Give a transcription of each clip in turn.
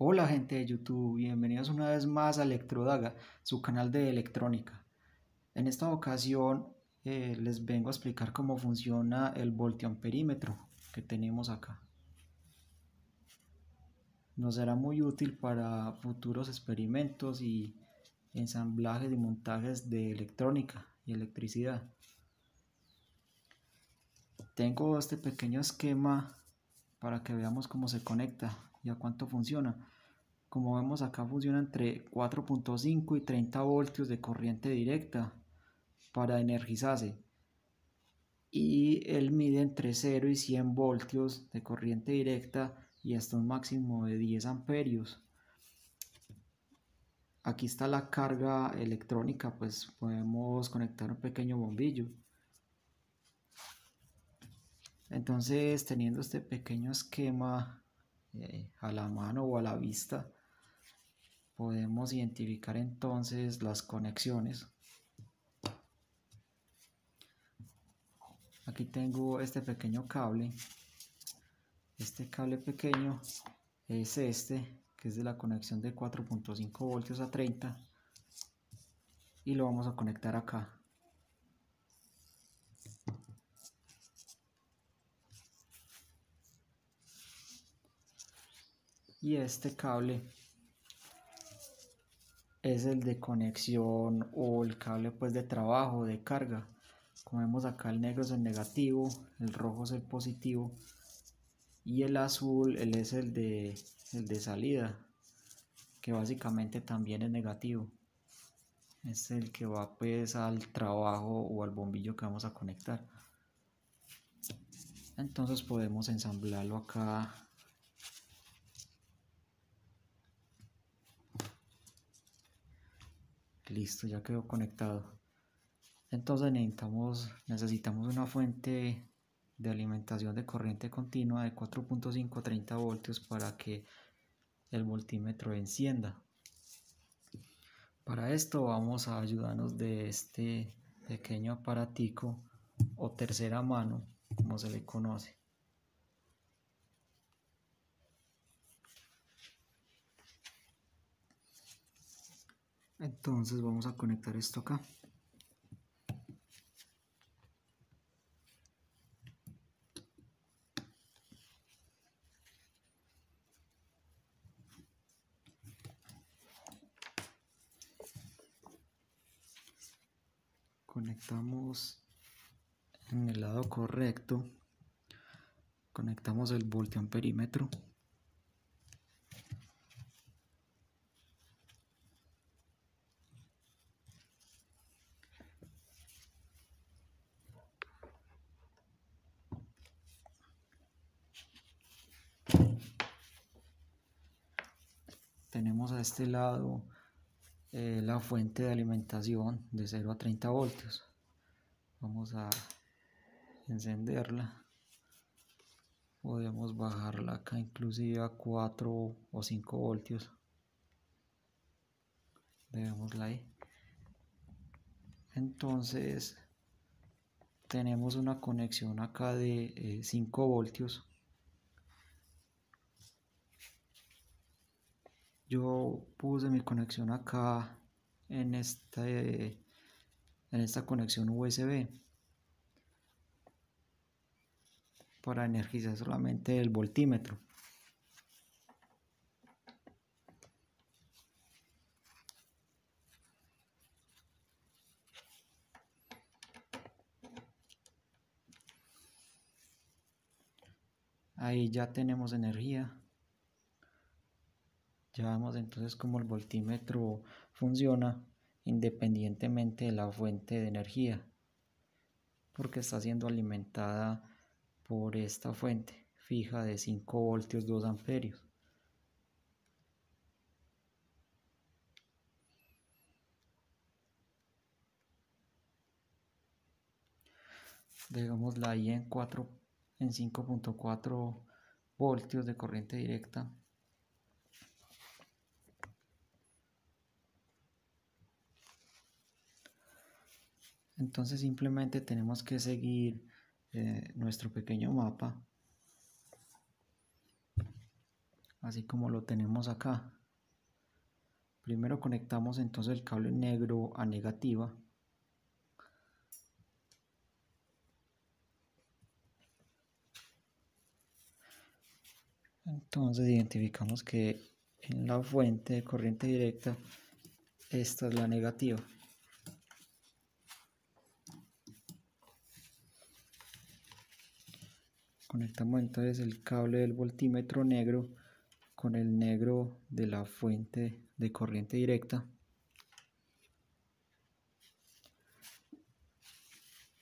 Hola gente de YouTube, bienvenidos una vez más a Electrodaga, su canal de electrónica. En esta ocasión les vengo a explicar cómo funciona el voltiamperímetro que tenemos acá. Nos será muy útil para futuros experimentos y ensamblajes y montajes de electrónica y electricidad. Tengo este pequeño esquema para que veamos cómo se conecta y a cuánto funciona. Como vemos acá funciona entre 4.5 y 30 voltios de corriente directa para energizarse, y él mide entre 0 y 100 voltios de corriente directa y hasta un máximo de 10 amperios. Aquí está la carga electrónica, pues podemos conectar un pequeño bombillo. Entonces, teniendo este pequeño esquema a la mano o a la vista, podemos identificar entonces las conexiones. Aquí tengo este pequeño cable. Este cable pequeño es este, que es de la conexión de 4.5 voltios a 30, y lo vamos a conectar acá. Y este cable es el de conexión, o el cable pues de trabajo, de carga. Como vemos acá, el negro es el negativo, el rojo es el positivo y el azul es el de salida, que básicamente también es negativo. Es el que va pues al trabajo o al bombillo que vamos a conectar. Entonces podemos ensamblarlo acá. Listo, ya quedó conectado. Entonces necesitamos una fuente de alimentación de corriente continua de 4.5 a 30 voltios para que el voltímetro encienda. Para esto vamos a ayudarnos de este pequeño aparatico o tercera mano, como se le conoce. Entonces vamos a conectar esto acá. Conectamos en el lado correcto, conectamos el voltiamperímetro. Tenemos a este lado la fuente de alimentación de 0 a 30 voltios. Vamos a encenderla. Podemos bajarla acá inclusive a 4 o 5 voltios. Dejémosla ahí. Entonces tenemos una conexión acá de 5 voltios. Yo puse mi conexión acá en esta conexión USB para energizar solamente el voltímetro. Ahí ya tenemos energía. Ya vemos entonces cómo el voltímetro funciona independientemente de la fuente de energía, porque está siendo alimentada por esta fuente fija de 5 voltios 2 amperios. Dejámosla ahí en 5.4 voltios de corriente directa. Entonces simplemente tenemos que seguir nuestro pequeño mapa. así como lo tenemos acá. Primero conectamos entonces el cable negro a negativa. Entonces identificamos que en la fuente de corriente directa esta es la negativa. Conectamos entonces el cable del voltímetro negro con el negro de la fuente de corriente directa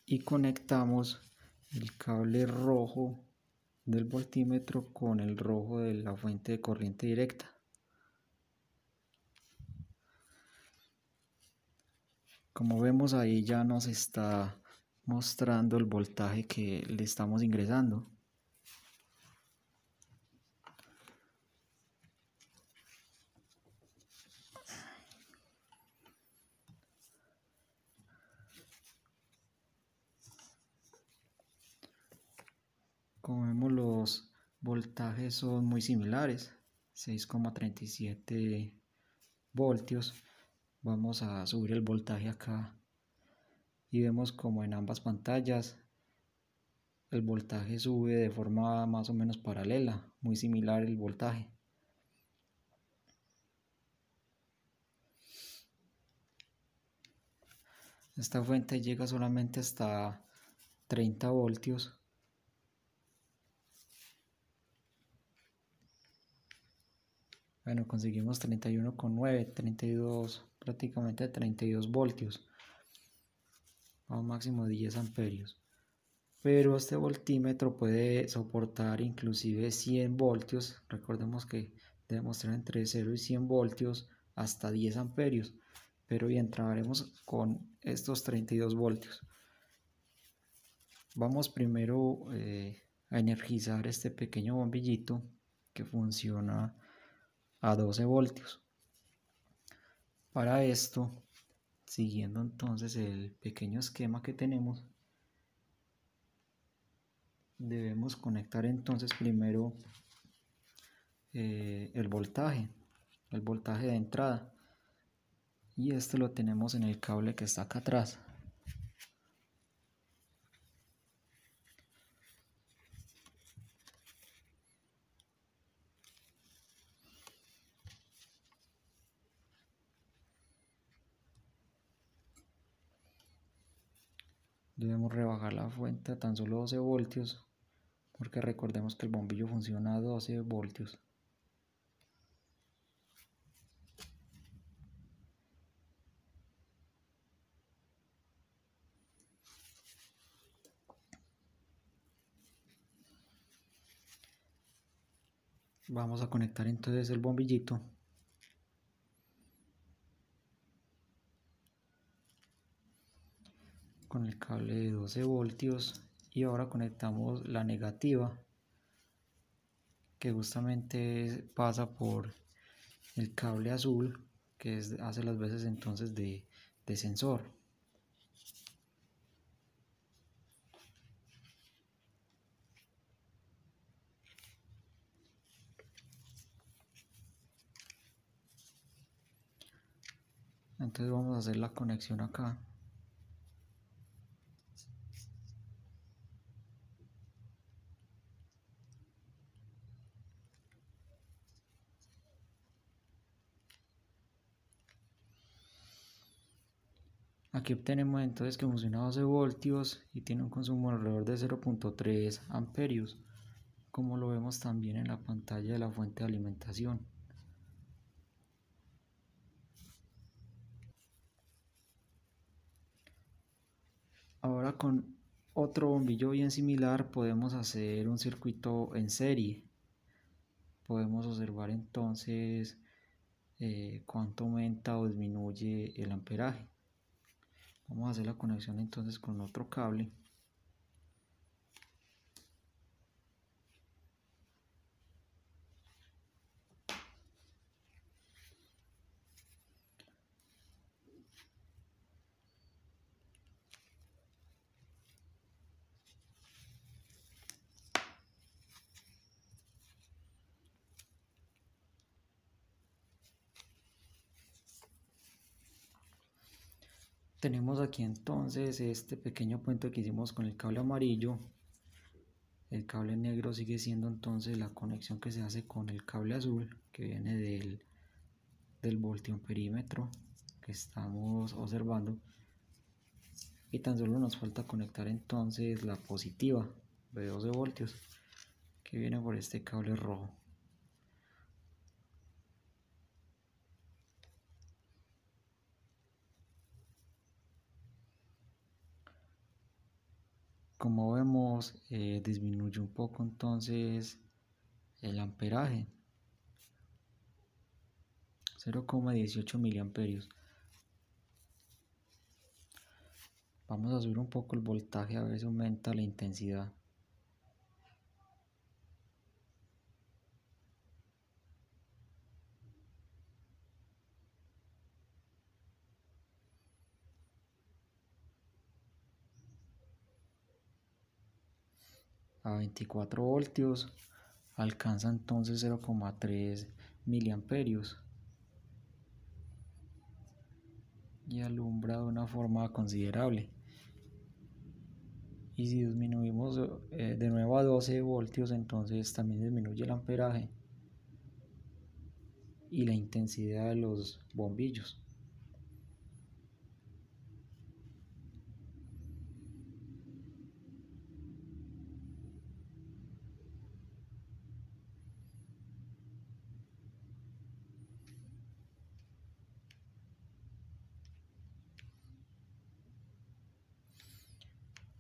y conectamos el cable rojo del voltímetro con el rojo de la fuente de corriente directa. Como vemos ahí ya nos está mostrando el voltaje que le estamos ingresando. Como vemos los voltajes son muy similares, 6,37 voltios. Vamos a subir el voltaje acá y vemos como en ambas pantallas el voltaje sube de forma más o menos paralela, muy similar el voltaje. Esta fuente llega solamente hasta 30 voltios. Bueno, conseguimos 31,9, 32, prácticamente 32 voltios a un máximo de 10 amperios. Pero este voltímetro puede soportar inclusive 100 voltios. Recordemos que debemos tener entre 0 y 100 voltios hasta 10 amperios. Pero bien, trabajaremos con estos 32 voltios. Vamos primero a energizar este pequeño bombillito que funciona a 12 voltios. Para esto, siguiendo entonces el pequeño esquema que tenemos, debemos conectar entonces primero el voltaje de entrada, y este lo tenemos en el cable que está acá atrás. Debemos rebajar la fuente a tan solo 12 voltios, porque recordemos que el bombillo funciona a 12 voltios. Vamos a conectar entonces el bombillito con el cable de 12 voltios y ahora conectamos la negativa, que justamente pasa por el cable azul, que hace las veces entonces de sensor. Entonces vamos a hacer la conexión acá. Aquí obtenemos entonces que funciona a 12 voltios y tiene un consumo alrededor de 0,3 amperios, como lo vemos también en la pantalla de la fuente de alimentación. Ahora con otro bombillo bien similar podemos hacer un circuito en serie. Podemos observar entonces cuánto aumenta o disminuye el amperaje. Vamos a hacer la conexión entonces con otro cable. Tenemos aquí entonces este pequeño puente que hicimos con el cable amarillo. El cable negro sigue siendo entonces la conexión que se hace con el cable azul que viene del voltiamperímetro que estamos observando. Y tan solo nos falta conectar entonces la positiva de 12 voltios que viene por este cable rojo. Como vemos, disminuye un poco entonces el amperaje, 0,18 miliamperios. Vamos a subir un poco el voltaje a ver si aumenta la intensidad. A 24 voltios alcanza entonces 0,3 miliamperios y alumbra de una forma considerable. Y si disminuimos de nuevo a 12 voltios, entonces también disminuye el amperaje y la intensidad de los bombillos.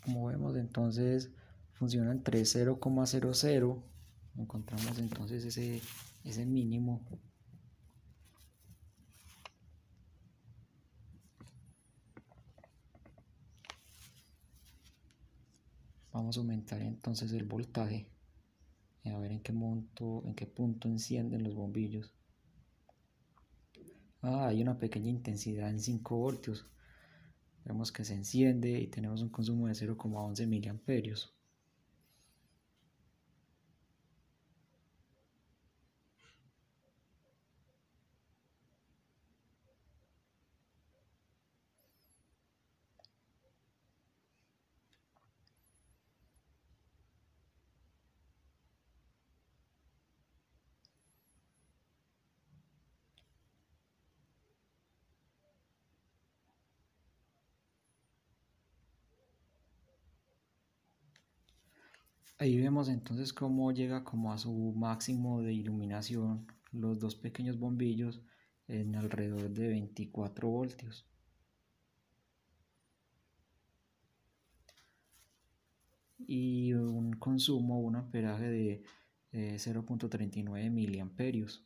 Como vemos, entonces funciona entre 0,00, encontramos entonces ese mínimo. Vamos a aumentar entonces el voltaje a ver en qué punto encienden los bombillos. Hay una pequeña intensidad en 5 voltios. Vemos que se enciende y tenemos un consumo de 0,11 miliamperios. Ahí vemos entonces cómo llega como a su máximo de iluminación los dos pequeños bombillos en alrededor de 24 voltios. Y un consumo, un amperaje de 0,39 miliamperios.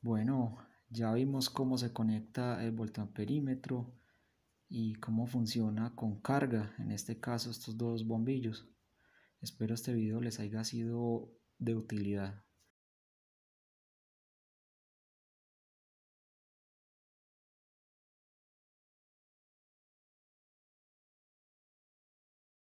Bueno, ya vimos cómo se conecta el voltamperímetro y cómo funciona con carga, en este caso estos dos bombillos. Espero este video les haya sido de utilidad.